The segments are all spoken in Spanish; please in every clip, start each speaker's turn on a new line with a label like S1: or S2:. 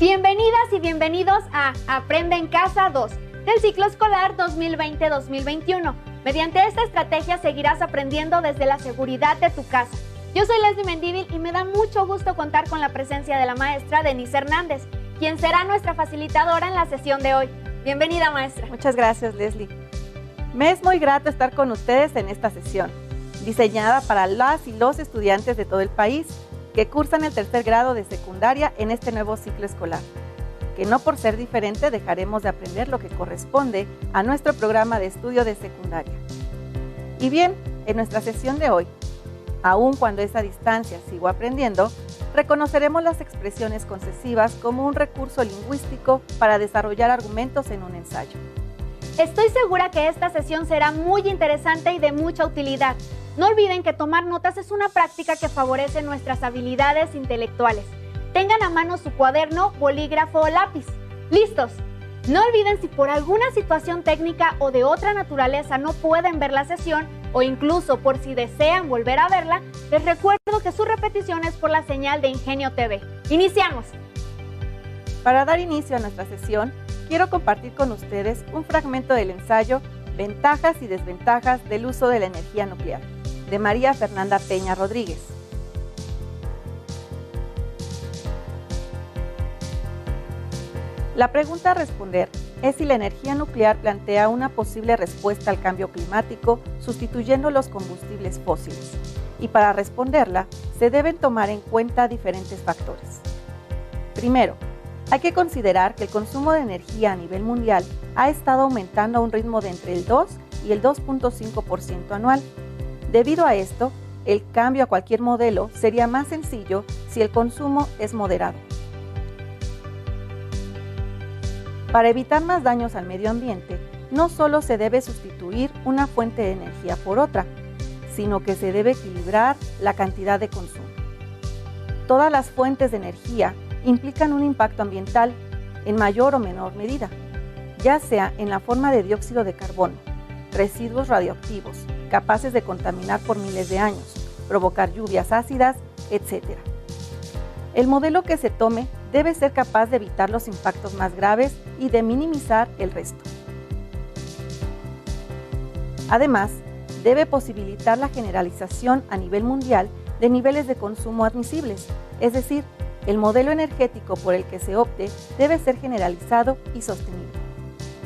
S1: Bienvenidas y bienvenidos a Aprende en Casa 2 del ciclo escolar 2020-2021. Mediante esta estrategia seguirás aprendiendo desde la seguridad de tu casa. Yo soy Leslie Mendívil y me da mucho gusto contar con la presencia de la maestra Denise Hernández, quien será nuestra facilitadora en la sesión de hoy. Bienvenida, maestra.
S2: Muchas gracias, Leslie. Me es muy grato estar con ustedes en esta sesión, diseñada para las y los estudiantes de todo el país que cursan el tercer grado de secundaria en este nuevo ciclo escolar, que no por ser diferente dejaremos de aprender lo que corresponde a nuestro programa de estudio de secundaria. Y bien, en nuestra sesión de hoy, aun cuando es a distancia sigo aprendiendo, reconoceremos las expresiones concesivas como un recurso lingüístico para desarrollar argumentos en un ensayo.
S1: Estoy segura que esta sesión será muy interesante y de mucha utilidad. No olviden que tomar notas es una práctica que favorece nuestras habilidades intelectuales. Tengan a mano su cuaderno, bolígrafo o lápiz. ¡Listos! No olviden, si por alguna situación técnica o de otra naturaleza no pueden ver la sesión, o incluso por si desean volver a verla, les recuerdo que su repetición es por la señal de Ingenio TV. ¡Iniciamos!
S2: Para dar inicio a nuestra sesión, quiero compartir con ustedes un fragmento del ensayo Ventajas y desventajas del uso de la energía nuclear, de María Fernanda Peña Rodríguez. La pregunta a responder es si la energía nuclear plantea una posible respuesta al cambio climático sustituyendo los combustibles fósiles. Y para responderla, se deben tomar en cuenta diferentes factores. Primero, hay que considerar que el consumo de energía a nivel mundial ha estado aumentando a un ritmo de entre el 2 y el 2.5% anual. Debido a esto, el cambio a cualquier modelo sería más sencillo si el consumo es moderado. Para evitar más daños al medio ambiente, no solo se debe sustituir una fuente de energía por otra, sino que se debe equilibrar la cantidad de consumo. Todas las fuentes de energía implican un impacto ambiental en mayor o menor medida, ya sea en la forma de dióxido de carbono, residuos radioactivos, capaces de contaminar por miles de años, provocar lluvias ácidas, etc. El modelo que se tome debe ser capaz de evitar los impactos más graves y de minimizar el resto. Además, debe posibilitar la generalización a nivel mundial de niveles de consumo admisibles, es decir, el modelo energético por el que se opte debe ser generalizado y sostenible.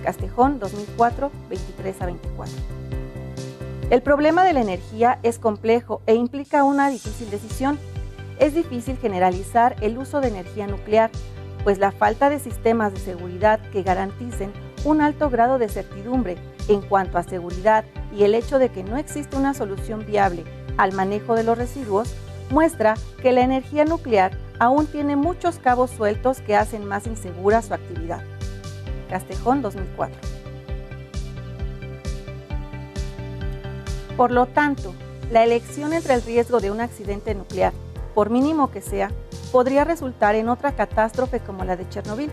S2: Castejón, 2004, 23-24. El problema de la energía es complejo e implica una difícil decisión. Es difícil generalizar el uso de energía nuclear, pues la falta de sistemas de seguridad que garanticen un alto grado de certidumbre en cuanto a seguridad y el hecho de que no existe una solución viable al manejo de los residuos muestra que la energía nuclear aún tiene muchos cabos sueltos que hacen más insegura su actividad. Castejón, 2004. Por lo tanto, la elección entre el riesgo de un accidente nuclear, por mínimo que sea, podría resultar en otra catástrofe como la de Chernobyl,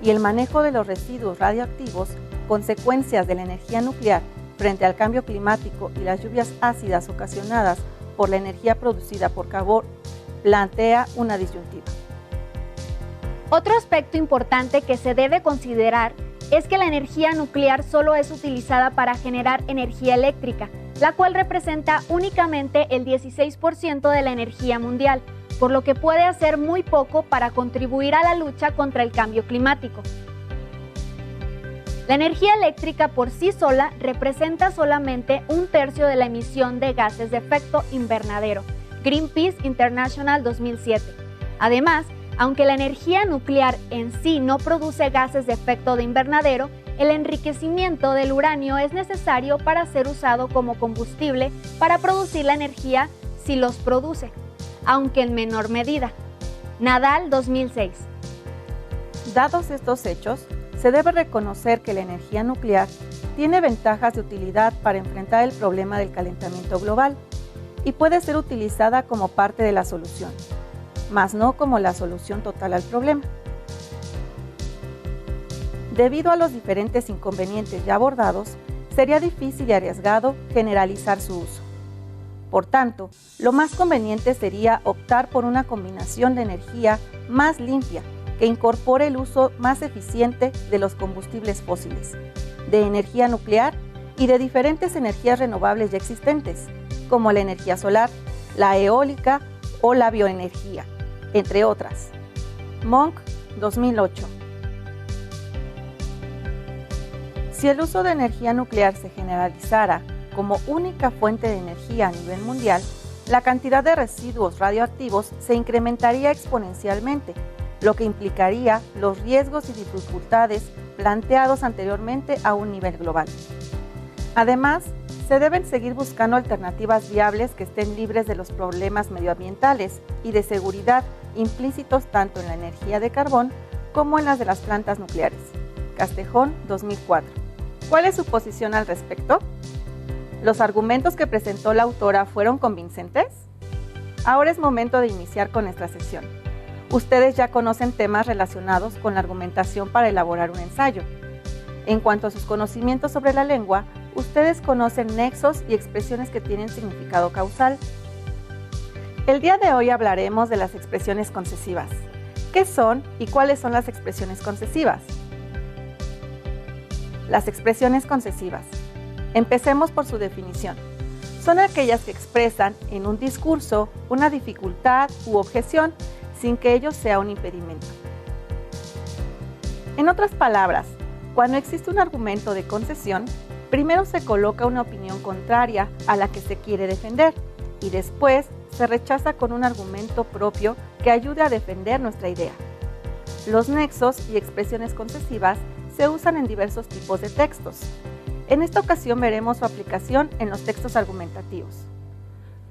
S2: y el manejo de los residuos radioactivos, consecuencias de la energía nuclear frente al cambio climático y las lluvias ácidas ocasionadas por la energía producida por carbón, plantea una disyuntiva.
S1: Otro aspecto importante que se debe considerar es que la energía nuclear solo es utilizada para generar energía eléctrica, la cual representa únicamente el 16% de la energía mundial, por lo que puede hacer muy poco para contribuir a la lucha contra el cambio climático. La energía eléctrica por sí sola representa solamente un tercio de la emisión de gases de efecto invernadero, Greenpeace International 2007. Además, aunque la energía nuclear en sí no produce gases de efecto de invernadero, el enriquecimiento del uranio es necesario para ser usado como combustible para producir la energía si los produce, aunque en menor medida. Nadal 2006.
S2: Dados estos hechos, se debe reconocer que la energía nuclear tiene ventajas de utilidad para enfrentar el problema del calentamiento global y puede ser utilizada como parte de la solución, mas no como la solución total al problema. Debido a los diferentes inconvenientes ya abordados, sería difícil y arriesgado generalizar su uso. Por tanto, lo más conveniente sería optar por una combinación de energía más limpia que incorpore el uso más eficiente de los combustibles fósiles, de energía nuclear y de diferentes energías renovables ya existentes, como la energía solar, la eólica o la bioenergía, entre otras. Monk, 2008. Si el uso de energía nuclear se generalizara como única fuente de energía a nivel mundial, la cantidad de residuos radioactivos se incrementaría exponencialmente, lo que implicaría los riesgos y dificultades planteados anteriormente a un nivel global. Además, se deben seguir buscando alternativas viables que estén libres de los problemas medioambientales y de seguridad implícitos tanto en la energía de carbón como en las de las plantas nucleares. Castejón, 2004. ¿Cuál es su posición al respecto? ¿Los argumentos que presentó la autora fueron convincentes? Ahora es momento de iniciar con esta sección. Ustedes ya conocen temas relacionados con la argumentación para elaborar un ensayo. En cuanto a sus conocimientos sobre la lengua, ustedes conocen nexos y expresiones que tienen significado causal. El día de hoy hablaremos de las expresiones concesivas. ¿Qué son y cuáles son las expresiones concesivas? Las expresiones concesivas. Empecemos por su definición. Son aquellas que expresan en un discurso una dificultad u objeción sin que ello sea un impedimento. En otras palabras, cuando existe un argumento de concesión, primero se coloca una opinión contraria a la que se quiere defender y después se rechaza con un argumento propio que ayude a defender nuestra idea. Los nexos y expresiones concesivas se usan en diversos tipos de textos. En esta ocasión veremos su aplicación en los textos argumentativos.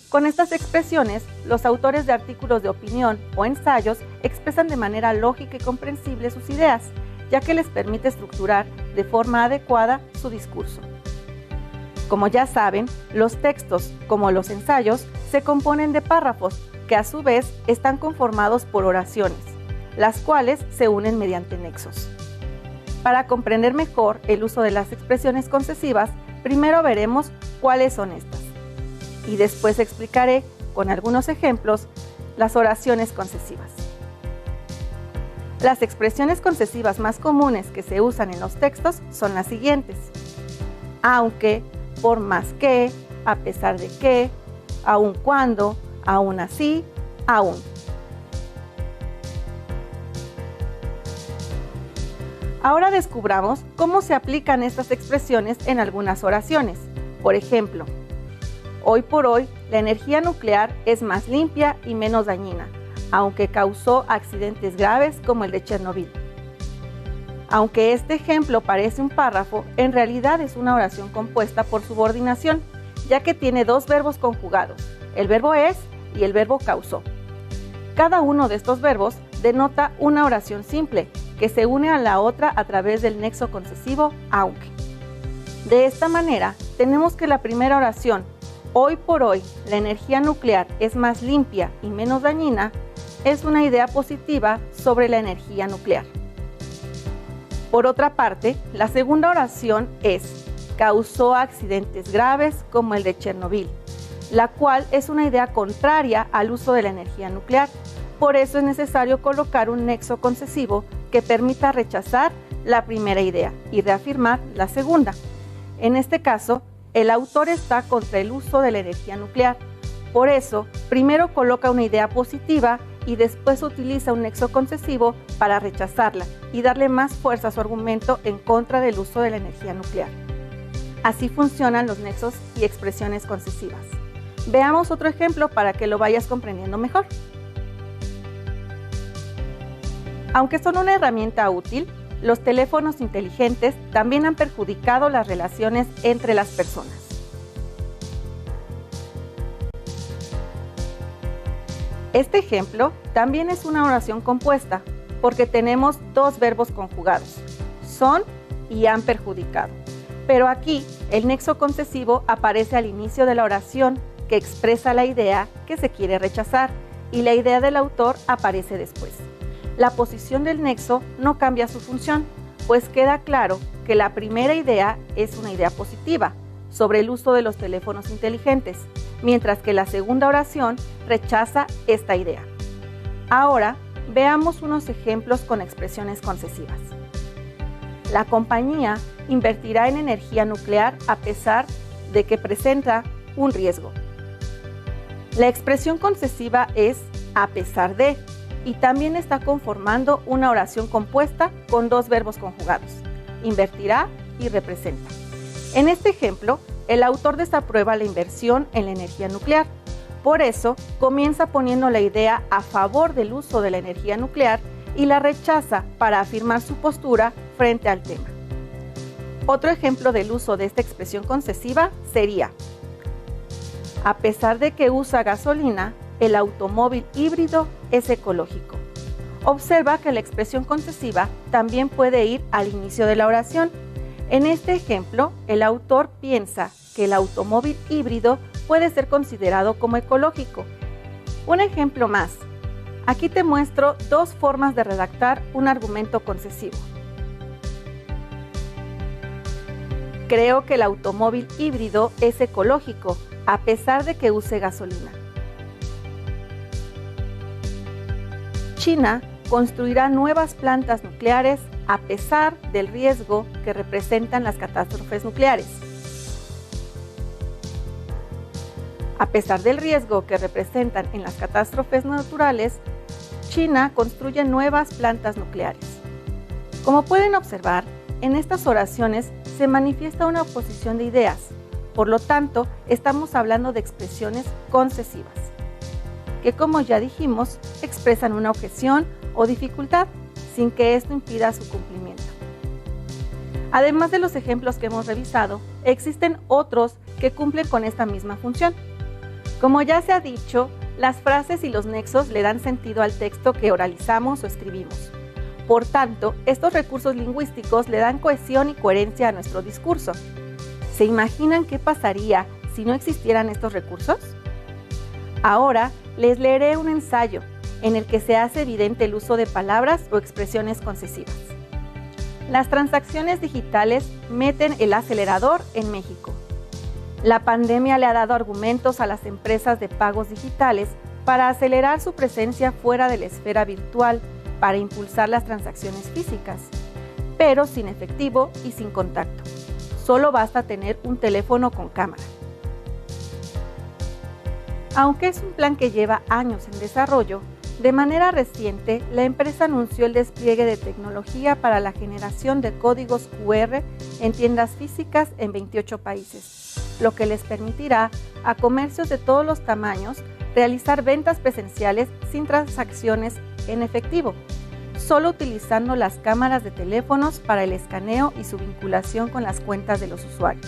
S2: Con estas expresiones, los autores de artículos de opinión o ensayos expresan de manera lógica y comprensible sus ideas, ya que les permite estructurar de forma adecuada su discurso. Como ya saben, los textos, como los ensayos, se componen de párrafos, que a su vez están conformados por oraciones, las cuales se unen mediante nexos. Para comprender mejor el uso de las expresiones concesivas, primero veremos cuáles son estas. Y después explicaré, con algunos ejemplos, las oraciones concesivas. Las expresiones concesivas más comunes que se usan en los textos son las siguientes: aunque, por más que, a pesar de que, aun cuando, aún así, aún. Ahora descubramos cómo se aplican estas expresiones en algunas oraciones. Por ejemplo, hoy por hoy, la energía nuclear es más limpia y menos dañina, aunque causó accidentes graves como el de Chernobyl. Aunque este ejemplo parece un párrafo, en realidad es una oración compuesta por subordinación, ya que tiene dos verbos conjugados, el verbo es y el verbo causó. Cada uno de estos verbos denota una oración simple, que se une a la otra a través del nexo concesivo aunque. De esta manera, tenemos que la primera oración, hoy por hoy, la energía nuclear es más limpia y menos dañina, es una idea positiva sobre la energía nuclear. Por otra parte, la segunda oración es, causó accidentes graves como el de Chernobyl, la cual es una idea contraria al uso de la energía nuclear. Por eso es necesario colocar un nexo concesivo que permita rechazar la primera idea y reafirmar la segunda. En este caso, el autor está contra el uso de la energía nuclear. Por eso, primero coloca una idea positiva y después utiliza un nexo concesivo para rechazarla y darle más fuerza a su argumento en contra del uso de la energía nuclear. Así funcionan los nexos y expresiones concesivas. Veamos otro ejemplo para que lo vayas comprendiendo mejor. Aunque son una herramienta útil, los teléfonos inteligentes también han perjudicado las relaciones entre las personas. Este ejemplo también es una oración compuesta, porque tenemos dos verbos conjugados, son y han perjudicado. Pero aquí el nexo concesivo aparece al inicio de la oración, que expresa la idea que se quiere rechazar, y la idea del autor aparece después. La posición del nexo no cambia su función, pues queda claro que la primera idea es una idea positiva sobre el uso de los teléfonos inteligentes, mientras que la segunda oración rechaza esta idea. Ahora, veamos unos ejemplos con expresiones concesivas. La compañía invertirá en energía nuclear a pesar de que presenta un riesgo. La expresión concesiva es a pesar de y también está conformando una oración compuesta con dos verbos conjugados, invertirá y representa. En este ejemplo, el autor desaprueba la inversión en la energía nuclear. Por eso, comienza poniendo la idea a favor del uso de la energía nuclear y la rechaza para afirmar su postura frente al tema. Otro ejemplo del uso de esta expresión concesiva sería: a pesar de que usa gasolina, el automóvil híbrido es ecológico. Observa que la expresión concesiva también puede ir al inicio de la oración. En este ejemplo, el autor piensa que el automóvil híbrido puede ser considerado como ecológico. Un ejemplo más. Aquí te muestro dos formas de redactar un argumento concesivo. Creo que el automóvil híbrido es ecológico, a pesar de que use gasolina. China construirá nuevas plantas nucleares a pesar del riesgo que representan las catástrofes nucleares. A pesar del riesgo que representan en las catástrofes naturales, China construye nuevas plantas nucleares. Como pueden observar, en estas oraciones se manifiesta una oposición de ideas. Por lo tanto, estamos hablando de expresiones concesivas, que como ya dijimos, expresan una objeción o dificultad sin que esto impida su cumplimiento. Además de los ejemplos que hemos revisado, existen otros que cumplen con esta misma función. Como ya se ha dicho, las frases y los nexos le dan sentido al texto que oralizamos o escribimos. Por tanto, estos recursos lingüísticos le dan cohesión y coherencia a nuestro discurso. ¿Se imaginan qué pasaría si no existieran estos recursos? Ahora les leeré un ensayo en el que se hace evidente el uso de palabras o expresiones concesivas. Las transacciones digitales meten el acelerador en México. La pandemia le ha dado argumentos a las empresas de pagos digitales para acelerar su presencia fuera de la esfera virtual, para impulsar las transacciones físicas, pero sin efectivo y sin contacto. Solo basta tener un teléfono con cámara. Aunque es un plan que lleva años en desarrollo, de manera reciente la empresa anunció el despliegue de tecnología para la generación de códigos QR en tiendas físicas en 28 países, lo que les permitirá a comercios de todos los tamaños realizar ventas presenciales sin transacciones en efectivo, solo utilizando las cámaras de teléfonos para el escaneo y su vinculación con las cuentas de los usuarios.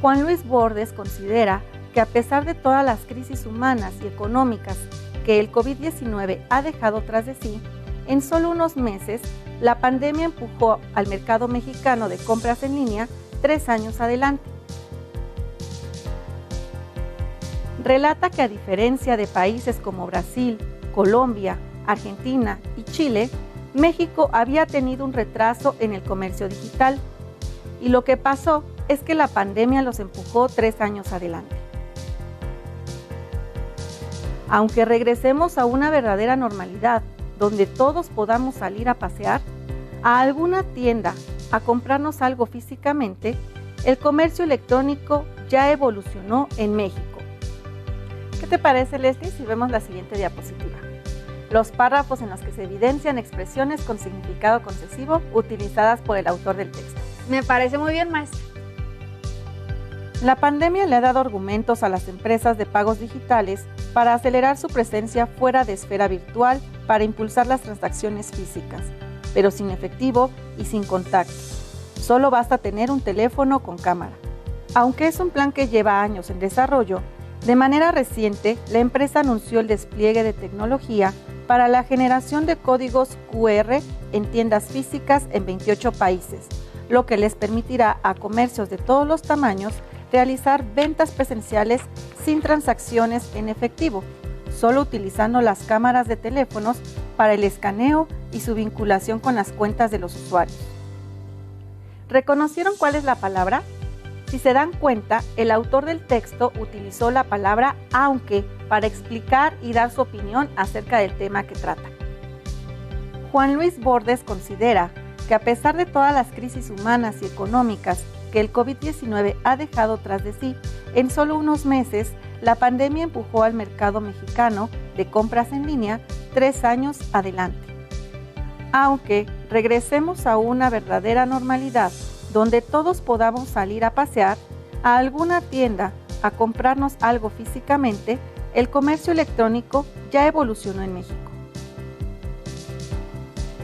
S2: Juan Luis Bordes considera que a pesar de todas las crisis humanas y económicas que el COVID-19 ha dejado tras de sí, en solo unos meses, la pandemia empujó al mercado mexicano de compras en línea 3 años adelante. Relata que a diferencia de países como Brasil, Colombia, Argentina y Chile, México había tenido un retraso en el comercio digital y lo que pasó es que la pandemia los empujó 3 años adelante. Aunque regresemos a una verdadera normalidad, donde todos podamos salir a pasear, a alguna tienda, a comprarnos algo físicamente, el comercio electrónico ya evolucionó en México. ¿Qué te parece, Leslie, si vemos la siguiente diapositiva? Los párrafos en los que se evidencian expresiones con significado concesivo utilizadas por el autor del texto.
S1: Me parece muy bien, maestra.
S2: La pandemia le ha dado argumentos a las empresas de pagos digitales para acelerar su presencia fuera de esfera virtual para impulsar las transacciones físicas, pero sin efectivo y sin contacto. Solo basta tener un teléfono con cámara. Aunque es un plan que lleva años en desarrollo, de manera reciente la empresa anunció el despliegue de tecnología para la generación de códigos QR en tiendas físicas en 28 países, lo que les permitirá a comercios de todos los tamaños realizar ventas presenciales sin transacciones en efectivo, solo utilizando las cámaras de teléfonos para el escaneo y su vinculación con las cuentas de los usuarios. ¿Reconocieron cuál es la palabra? Si se dan cuenta, el autor del texto utilizó la palabra aunque para explicar y dar su opinión acerca del tema que trata. Juan Luis Bordes considera que a pesar de todas las crisis humanas y económicas que el COVID-19 ha dejado tras de sí, en solo unos meses, la pandemia empujó al mercado mexicano de compras en línea 3 años adelante. Aunque regresemos a una verdadera normalidad, donde todos podamos salir a pasear, a alguna tienda, a comprarnos algo físicamente, el comercio electrónico ya evolucionó en México.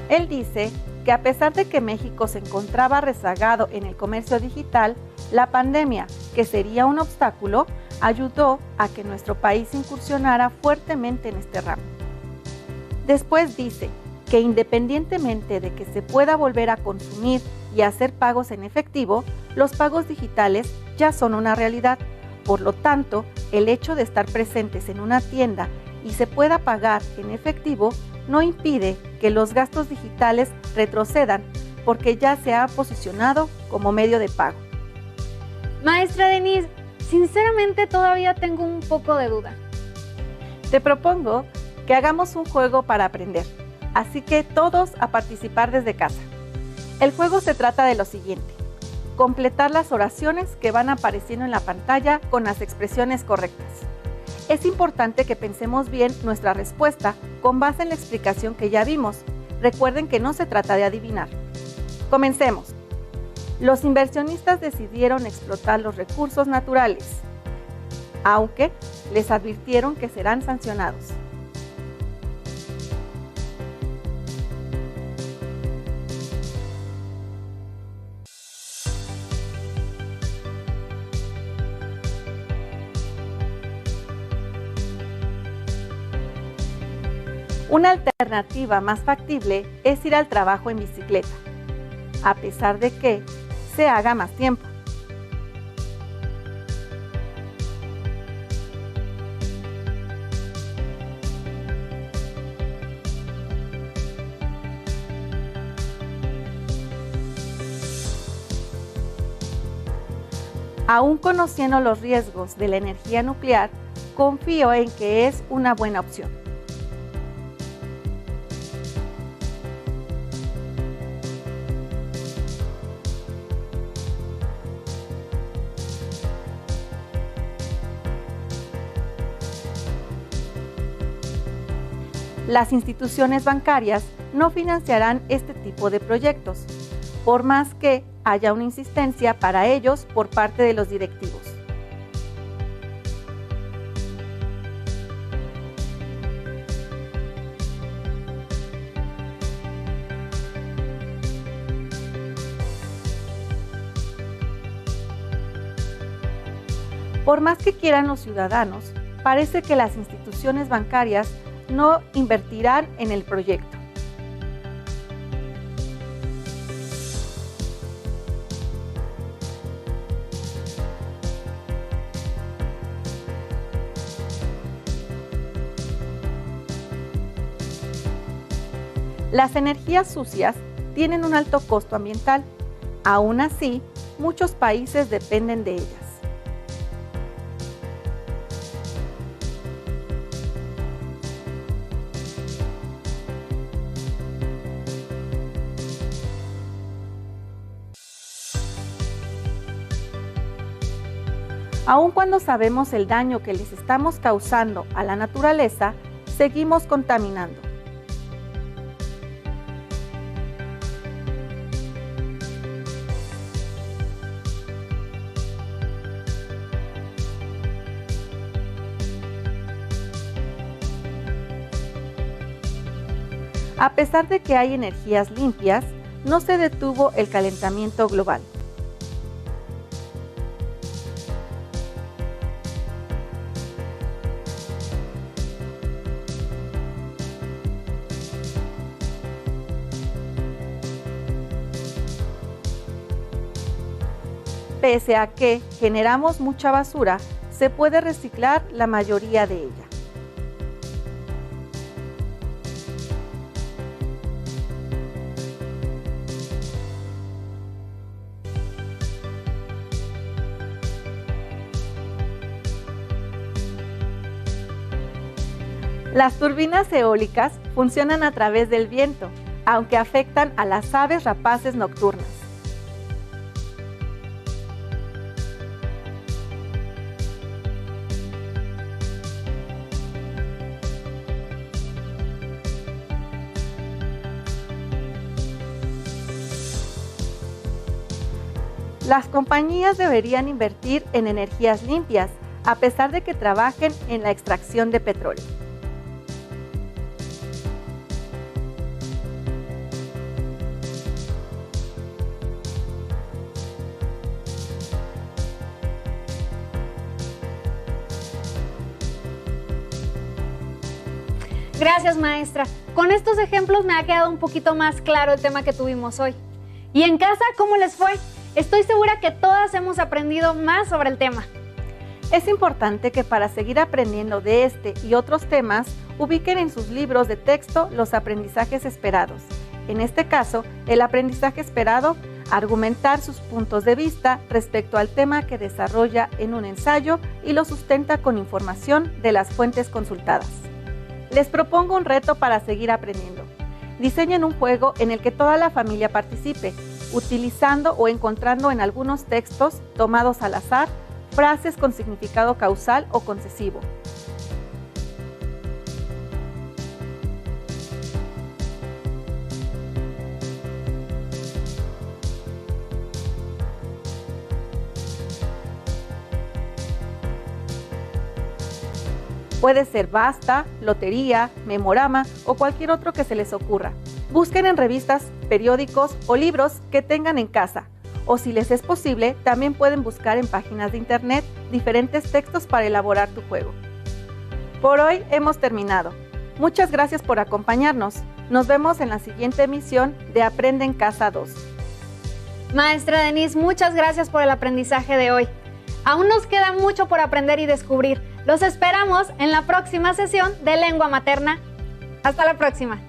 S2: Él dice que a pesar de que México se encontraba rezagado en el comercio digital, la pandemia, que sería un obstáculo, ayudó a que nuestro país incursionara fuertemente en este ramo. Después dice que independientemente de que se pueda volver a consumir y hacer pagos en efectivo, los pagos digitales ya son una realidad. Por lo tanto, el hecho de estar presentes en una tienda y se pueda pagar en efectivo no impide que los gastos digitales retrocedan porque ya se ha posicionado como medio de pago.
S1: Maestra Denise, sinceramente todavía tengo un poco de duda.
S2: Te propongo que hagamos un juego para aprender, así que todos a participar desde casa. El juego se trata de lo siguiente: completar las oraciones que van apareciendo en la pantalla con las expresiones correctas. Es importante que pensemos bien nuestra respuesta con base en la explicación que ya vimos. Recuerden que no se trata de adivinar. Comencemos. Los inversionistas decidieron explotar los recursos naturales, aunque les advirtieron que serán sancionados. Una alternativa más factible es ir al trabajo en bicicleta, a pesar de que se haga más tiempo. Aún conociendo los riesgos de la energía nuclear, confío en que es una buena opción. Las instituciones bancarias no financiarán este tipo de proyectos, por más que haya una insistencia para ellos por parte de los directivos. Por más que quieran los ciudadanos, parece que las instituciones bancarias no invertirán en el proyecto. Las energías sucias tienen un alto costo ambiental. Aún así, muchos países dependen de ellas. Aun cuando sabemos el daño que les estamos causando a la naturaleza, seguimos contaminando. A pesar de que hay energías limpias, no se detuvo el calentamiento global. Pese a que generamos mucha basura, se puede reciclar la mayoría de ella. Las turbinas eólicas funcionan a través del viento, aunque afectan a las aves rapaces nocturnas. Las compañías deberían invertir en energías limpias, a pesar de que trabajen en la extracción de petróleo.
S1: Gracias, maestra. Con estos ejemplos me ha quedado un poquito más claro el tema que tuvimos hoy. ¿Y en casa cómo les fue? Estoy segura que todas hemos aprendido más sobre el tema.
S2: Es importante que para seguir aprendiendo de este y otros temas, ubiquen en sus libros de texto los aprendizajes esperados. En este caso, el aprendizaje esperado, argumentar sus puntos de vista respecto al tema que desarrolla en un ensayo y lo sustenta con información de las fuentes consultadas. Les propongo un reto para seguir aprendiendo. Diseñen un juego en el que toda la familia participe, utilizando o encontrando en algunos textos tomados al azar frases con significado causal o concesivo. Puede ser basta, lotería, memorama o cualquier otro que se les ocurra. Busquen en revistas, periódicos o libros que tengan en casa. O si les es posible, también pueden buscar en páginas de internet diferentes textos para elaborar tu juego. Por hoy hemos terminado. Muchas gracias por acompañarnos. Nos vemos en la siguiente emisión de Aprende en Casa 2.
S1: Maestra Denise, muchas gracias por el aprendizaje de hoy. Aún nos queda mucho por aprender y descubrir. Los esperamos en la próxima sesión de Lengua Materna. Hasta la próxima.